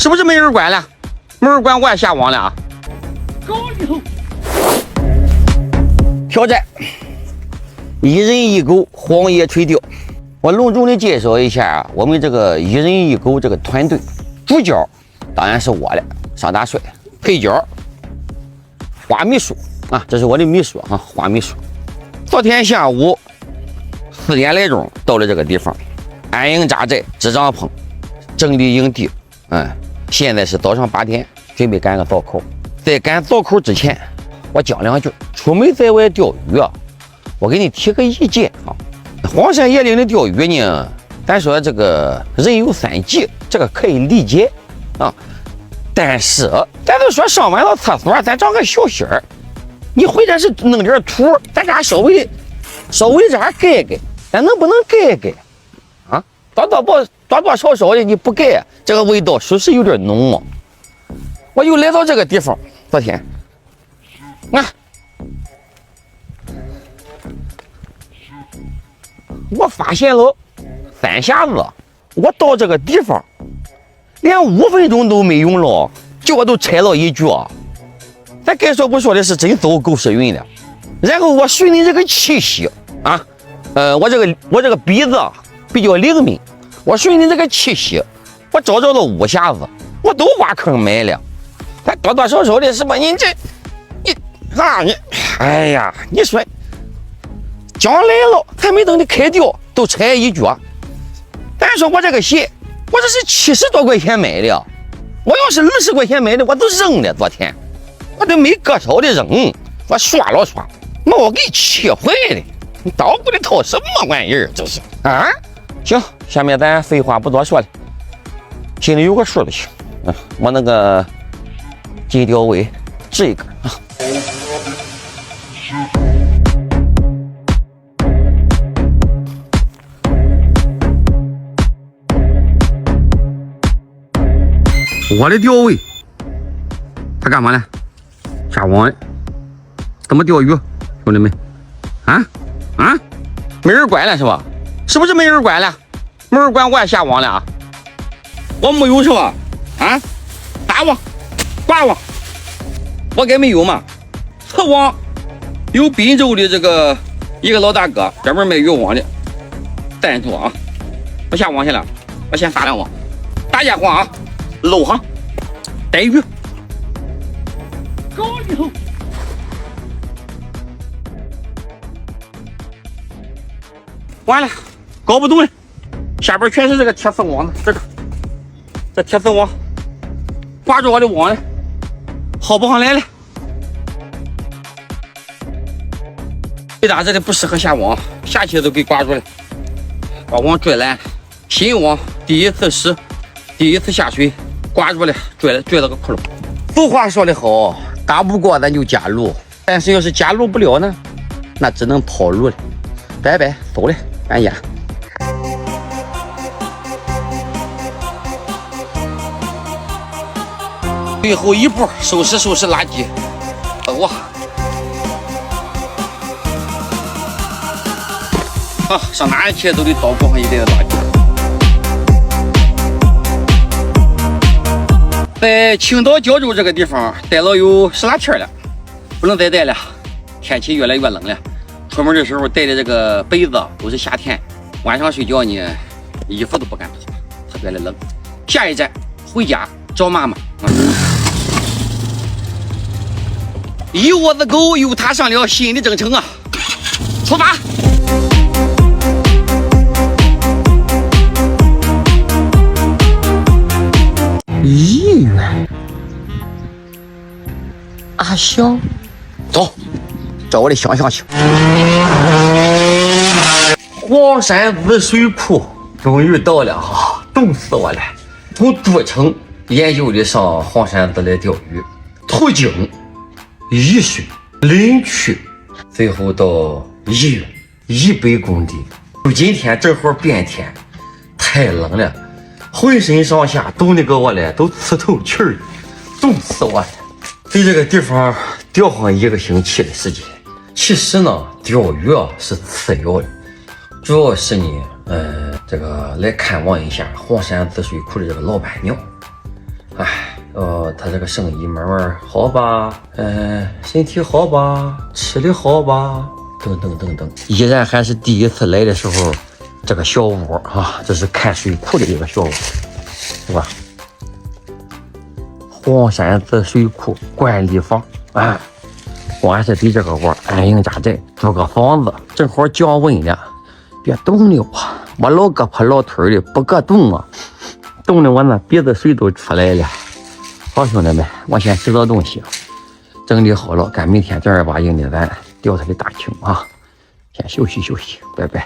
是不是没人管了？没人管我也下网了啊！高里头。挑战一人一狗黄叶垂钓。我隆重的介绍一下我们这个一人一狗这个团队，主角当然是我了，上大帅，配角花秘书啊，这是我的秘书啊，花秘书。昨天下午4点来钟到了这个地方，安营扎寨，支帐篷，整理营地。现在是早上8点，准备赶个早口。在赶早口之前，我讲两句。出门在外钓鱼啊，我给你提个意见啊。荒山野岭的钓鱼呢，咱说这个人有3急，这个可以理解啊。但是咱都说上完了厕所，咱找个小心儿。你或者是弄点土，咱家稍微这样盖盖，咱能不能盖盖啊？多少的你不盖，这个味道属实有点浓嘛。我又来到这个地方，昨天我发现了3下子，我到这个地方连5分钟都没用了，就我都猜了一句啊。咱该说不说的是真走狗屎运了。然后我顺你这个气息啊，我这个鼻子比较灵敏，我顺你这个气息，我找着了5下子，我都挖坑埋了。咱多少的是吧？你哎呀，你说讲来了，还没等你开钓，都踩一脚。咱说我这个鞋，我这是70多块钱买的，我要是20块钱买的，我都扔了。昨天我都没割少的扔，我刷了刷，我给气坏了。你捣鼓的套什么玩意儿？这是啊？行，下面咱废话不多说了，心里有个数就行。我那个金钓尾这个啊。我的钓尾，他干嘛呢？下网，怎么钓鱼？兄弟们，没人管了是吧？是不是没人管了？没人管我也下网了啊！我没有是吧？打网、挂网，我该没有嘛？侧网有滨州的这个一个老大哥专门卖渔网的赞助啊！我下网去了，我先撒两网，大家伙啊！漏行逮鱼高里头。完了，搞不动了，下边全是这个铁丝网子，这铁丝网挂住我的网了，薅不上来了。最大这里不适合下网，下去都给挂住了，把网拽烂了。新网第一次试，第一次下水，挂住了，拽了个窟窿。俗话说得好，打不过咱就加入，但是要是加入不了呢，那只能跑路了。拜拜，走了，俺家。最后一步，收拾垃圾。走啊！上哪里去都得倒过上一袋子垃圾。在青岛胶州这个地方待了有10来天了，不能再待了，天气越来越冷了。出门的时候带的这个被子都是夏天，晚上睡觉呢，衣服都不敢脱，特别的冷。下一站回家找妈妈。一窝子狗又踏上了新的征程啊！出发。医院，阿香，走，找我的香香去。黄山子水库终于到了哈，冻死我了！从都城研究的上黄山子来钓鱼，途经宜水、林区，最后到医院100公里。就今天正好变天，太冷了。浑身上下冻得个我嘞，都刺透气儿，冻死我了。在这个地方钓上1个星期的时间。其实呢，钓鱼啊是次要的，主要是呢，这个来看望一下黄山子水库的这个老板娘啊，他这个生意慢慢好吧，身体好吧，吃的好吧，等等等等，依然还是第一次来的时候这个小屋啊，这是看水库的一个小屋，是吧？黄山子水库管理坊啊，我还是比这个窝安营扎寨，租个房子，正好降温呢。别冻了啊！我老胳膊老腿的不个冻啊，冻的我那鼻子水都出来了。好兄弟们，我先吃点东西，整理好了，赶明天正儿八经的咱钓他的大青啊！先休息休息，拜拜。